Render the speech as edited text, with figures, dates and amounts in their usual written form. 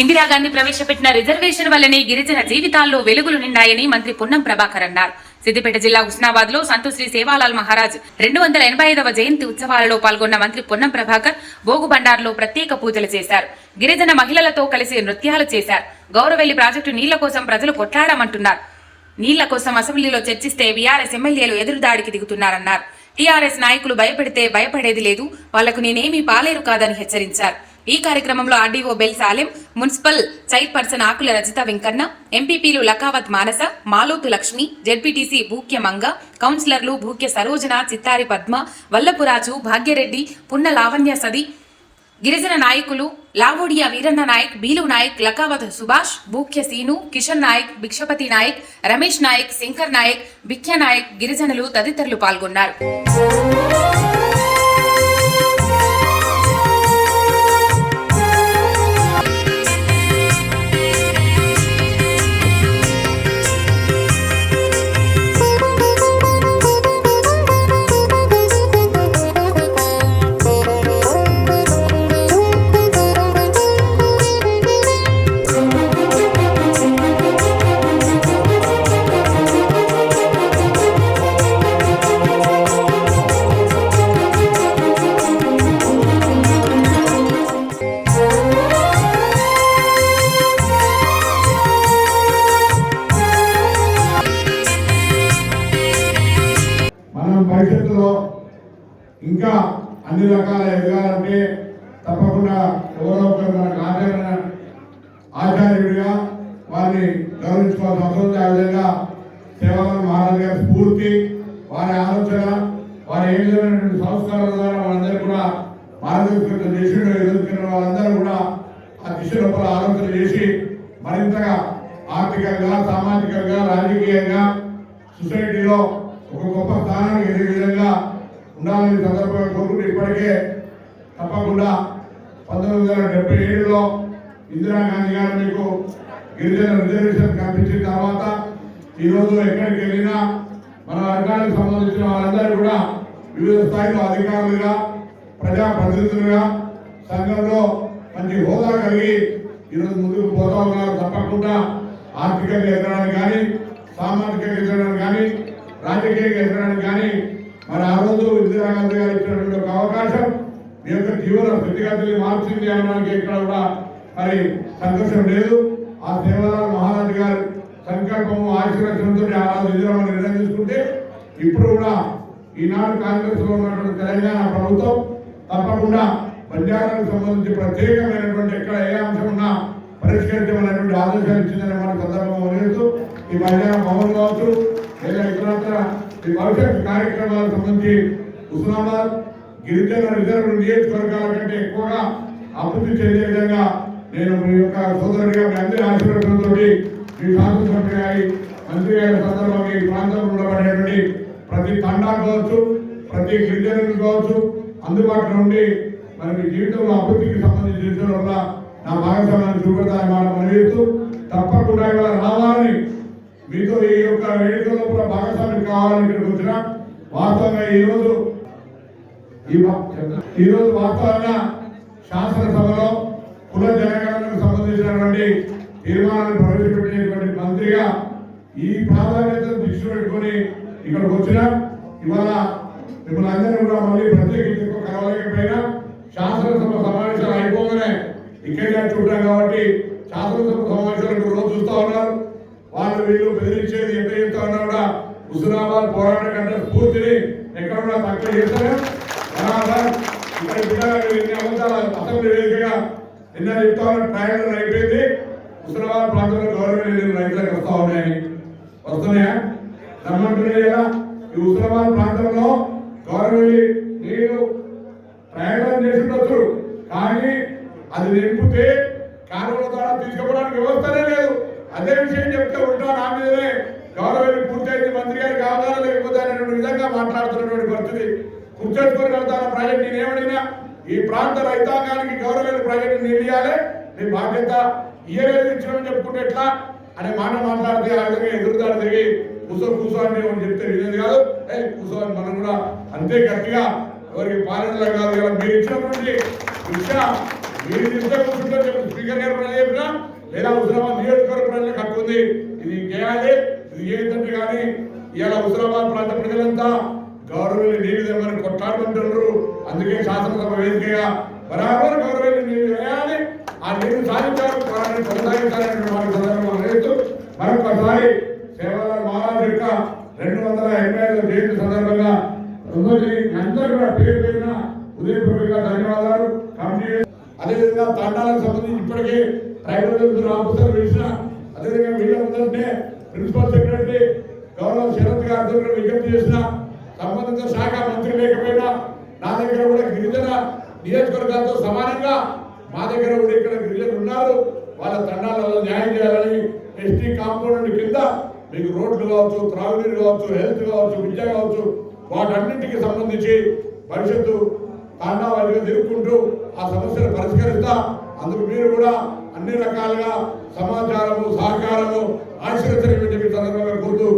ఇందిరాగాంధీ ప్రవేశపెట్టిన రిజర్వేషన్ వల్లనే గిరిజన జీవితాల్లో వెలుగులు నిండాయని మంత్రి పొన్నం ప్రభాకర్ అన్నారు. సిద్దిపేట జిల్లా హుస్నాబాద్ లో సంతశ్రీ సేవాలాల్ మహారాజ్ 285వ జయంతి ఉత్సవాలలో పాల్గొన్న మంత్రి పొన్నం ప్రభాకర్ బోగుబండార్లో ప్రత్యేక పూజలు చేశారు. గిరిజన మహిళలతో కలిసి నృత్యాలు చేశారు. గౌరవెల్లి ప్రాజెక్టు నీళ్ల కోసం ప్రజలు కొట్లాడమంటున్నారు. నీళ్ల కోసం అసెంబ్లీలో చర్చిస్తే వీఆర్ఎస్ ఎమ్మెల్యేలు ఎదురుదాడికి దిగుతున్నారన్నారు. టీఆర్ఎస్ నాయకులు భయపెడితే భయపడేది లేదు, వాళ్లకు నేనేమీ పాలేరు కాదని హెచ్చరించారు. ఈ కార్యక్రమంలో ఆర్డీఓ బెల్ సాలెం, మున్సిపల్ చైర్పర్సన్ ఆకుల రజిత వెంకన్న, ఎంపీపీలు లకావత్ మానస, మాలోతు లక్ష్మి, జెడ్పీటీసీ భూక్య మంగ, కౌన్సిలర్లు భూక్య సరోజన, చిత్తారి పద్మ, వల్లపురాజు, భాగ్యరెడ్డి, పున్న లావణ్య సది, గిరిజన నాయకులు లావోడియా వీరన్న నాయక్, బీలు నాయక్, లకావత్ సుభాష్, భూక్య సీను, కిషన్ నాయక్, భిక్షపతి నాయక్, రమేష్ నాయక్, శంకర్ నాయక్, బిఖ్య నాయక్, గిరిజనులు తదితరులు పాల్గొన్నారు. భవిష్యత్తులో ఇంకా అన్ని రకాల ఎదగాలంటే తప్పకుండా ఎవరో ఒకరు మనకు ఆచార్యుడిగా వారిని గౌరవించుకోవాల్సిన అవసరం. ఆ విధంగా సేవాలాల్ మహారాజ్ గారి స్ఫూర్తి, వారి ఆలోచన, వారి ఏ విధమైనటువంటి సంస్కారాల ద్వారా వాళ్ళందరూ కూడా మార్గదర్శకత్వం చేసి ఎదుర్కొన్న వాళ్ళందరూ కూడా ఆ దిశ లోపల ఆలోచన చేసి మరింతగా ఆర్థికంగా, సామాజికంగా, రాజకీయంగా సొసైటీలో ఒక గొప్ప స్థానానికి ఎదిగే విధంగా ఉండాలని సందర్భంగా కోరుకుంటూ ఇప్పటికే తప్పకుండా 1977లో ఇందిరాగాంధీ గారు మీకు గిరిజన రిజర్వేషన్ కల్పించిన తర్వాత ఈరోజు ఎక్కడికి వెళ్ళినా మన వర్గానికి సంబంధించిన వాళ్ళందరూ కూడా వివిధ స్థాయిలో అధికారులుగా, ప్రజాప్రతినిధులుగా సంఘంలో మంచి హోదా కలిగి ఈరోజు ముందుకు పోతా ఉన్నారు. తప్పకుండా ఆర్థికంగా ఎదగడానికి కానీ, సామాజికంగా ఎదగడానికి కానీ, రాజకీయంగా ఎదగడానికి కానీ మరి ఆ రోజు ఇందిరాగాంధీ గారు ఇచ్చినటువంటి ఒక అవకాశం మీ యొక్క జీవన స్థితిగతుల్ని మార్చింది అనడానికి ఇక్కడ కూడా మరి సంతోషం లేదు. ఆ సేవాలాల్ మహారాజ్ గారి సంకల్పము, ఆశీర్వచనంతో ఆ రోజు ఇందిరామని నిర్ణయం తీసుకుంటే ఇప్పుడు కూడా ఈనాడు కాంగ్రెస్ లో ఉన్నటువంటి తెలంగాణ ప్రభుత్వం తప్పకుండా బంజారాలకు సంబంధించి ప్రత్యేకమైనటువంటి ఎక్కడ ఏ అంశం ఉన్నా పరిష్కరించమనేటువంటి ఆదేశాలు ఇచ్చిందని మన సందర్భంగా నిర్వహిస్తూ ఈ బంజారా భవన్ కావచ్చు లేదా ఇతరత్ర ఈ భవిష్యత్ కార్యక్రమాలకు సంబంధించి హుస్నాబాద్ గిరిజన రిజర్వ్ నియోజకవర్గాల కంటే ఎక్కువగా అభివృద్ధి చెందే విధంగా నేను మీ యొక్క సోదరుడిగా మీ అందరి ఆశీర్వాదంతో మీ శాసనసభ్యుడిగా మంత్రి గారి సందర్భంగా ఈ ప్రాంతంలో ఉండబడేటువంటి ప్రతి తండా కావచ్చు, ప్రతి గిరిజనులు కావచ్చు అందుబాటులో ఉండి మరి మీ జీవితంలో అభివృద్ధికి సంబంధించిన విషయం వల్ల నా భాగస్వామ్యాన్ని చూపెడతానని మాట మనవిస్తూ తప్పకుండా ఇవాళ రావాలని మీతో ఈ యొక్క వేడుకల్లో కూడా భాగస్వామ్యం కావాలని ఇక్కడికి వచ్చిన వాస్తవంగా ఈరోజు వాస్తవంగా శాసనసభలో కుల జనగణనకు సంబంధించినటువంటి తీర్మానాన్ని ప్రవేశపెట్టినటువంటి మంత్రిగా ఈ ప్రాధాన్యతను దృష్టి పెట్టుకుని ఇక్కడికి వచ్చిన ఇవాళ మిమ్మల్ని అందరినీ కూడా మళ్ళీ ప్రత్యేకించి కలవలేకపోయినా శాసనసభ సమావేశాలు అయిపోగానే ఇక్కడే చూడటం కాబట్టి శాసనసభ సమావేశాలు రోజు చూస్తూ ఉన్నారు. వాళ్ళు వీళ్ళు బెదిరించేది ఎంత చెప్తా ఉన్నా కూడా హుస్నాబాద్ పోరాటం కంటే స్ఫూర్తిని ఎక్కడ కూడా తక్కువ చేస్తారు. ఇక్కడ ఎన్ని అబద్ధాలు అసెంబ్లీ వేదికగా ఎన్నో చెప్తా ఉన్నా ప్రయాణం అయిపోయింది. హుస్నాబాద్ ప్రాంతంలో గవర్నమెంట్ రైతులకు వస్తా ఉన్నాయని వస్తున్నాయా రమ్మంటున్నాయి కదా. ఈ హుస్నాబాద్ ప్రాంతంలో గవర్నమెంట్ నీరు ప్రయాణం చేసిండొచ్చు, కానీ అది నింపితే కాలువల ద్వారా తీసుకోవడానికి వ్యవస్థనే లేదు. అదే విషయం చెప్తే ఉంటా నా మీదనే గౌరవం పూర్తయింది, మంత్రి గారికి అవగాహన లేకపోతే అనేటువంటి విధంగా మాట్లాడుతున్నటువంటి పరిస్థితి. కూర్చోసుకొని వెళ్తాను ప్రాజెక్ట్ నేనేమడినా ఈ ప్రాంత రైతాంగానికి గౌరవం ప్రాజెక్టు నిలియాలి, నీ బాధ్యత ఇయ్యలేదు ఇచ్చినామని చెప్పుకుంటే ఎట్లా అనే మాట మాట్లాడితే ఆ విధంగా ఎదురుదారు తిరిగి కూర్చో అని చెప్తే వినేది కాదు. కూర్చో అని మనం కూడా అంతే గట్టిగా ఎవరికి పాలనలో కాదు కదా మీరు ఇచ్చినటువంటి విషయం మీరు ఇస్తే కూర్చుంటే స్పీకర్ గారు ప్రజలు చెప్పినా లేదా హుజరాబాద్ నియోజకవర్గ ప్రజలకు హక్కు ఉంది. ఇది చేయాలి, ఇది చేయదంటే కానీ ఇలా హుజరాబాద్ ప్రాంత ప్రజలంతా గౌరవల్లి నీళ్లు తెమ్మని కొట్లాడుకుంటున్నారు. అందుకే శాసనసభ వేదికగా బరాబర్ గౌరవల్లి నీళ్లు వేయాలి, ఆ నీళ్లు సాధించాలి, కొనసాగించాలని వారి సందర్భంగా రేస్తూ మరొకసారి సేవాలాల్ మహారాజ్ యొక్క 285వ జయంతి సందర్భంగా అందరూ కూడా పేరు పేరున ఉదయపూర్వకంగా ధన్యవాదాలు. అదేవిధంగా తండాలకు సంబంధించి ఇప్పటికే ట్రైబల్ ఆఫీసర్ పిలిచిన, అదేవిధంగా వీళ్ళ ముందంటే ప్రిన్సిపల్ సెక్రటరీ గౌరవ శరత్ గారితో విజ్ఞప్తి చేసిన, సంబంధిత శాఖ మంత్రి లేకపోయినా నా దగ్గర కూడా గిరిజన నియోజకవర్గాలతో సమానంగా మా దగ్గర కూడా ఇక్కడ గిరిజనులు ఉన్నారు, వాళ్ళ తండాలలో న్యాయం చేయాలని ఎస్టీ కాంపౌండ్ కింద మీకు రోడ్లు కావచ్చు, త్రాగునీరు కావచ్చు, హెల్త్ కావచ్చు, విద్య కావచ్చు, వాటన్నింటికి సంబంధించి భవిష్యత్తు తాండావాదిగా తిరుగుకుంటూ ఆ సమస్యను పరిష్కరిస్తా. అందుకు మీరు కూడా అన్ని రకాలుగా సమాచారము, సహకారము ఆశీర్వదించే సందర్భంగా కోరుతూ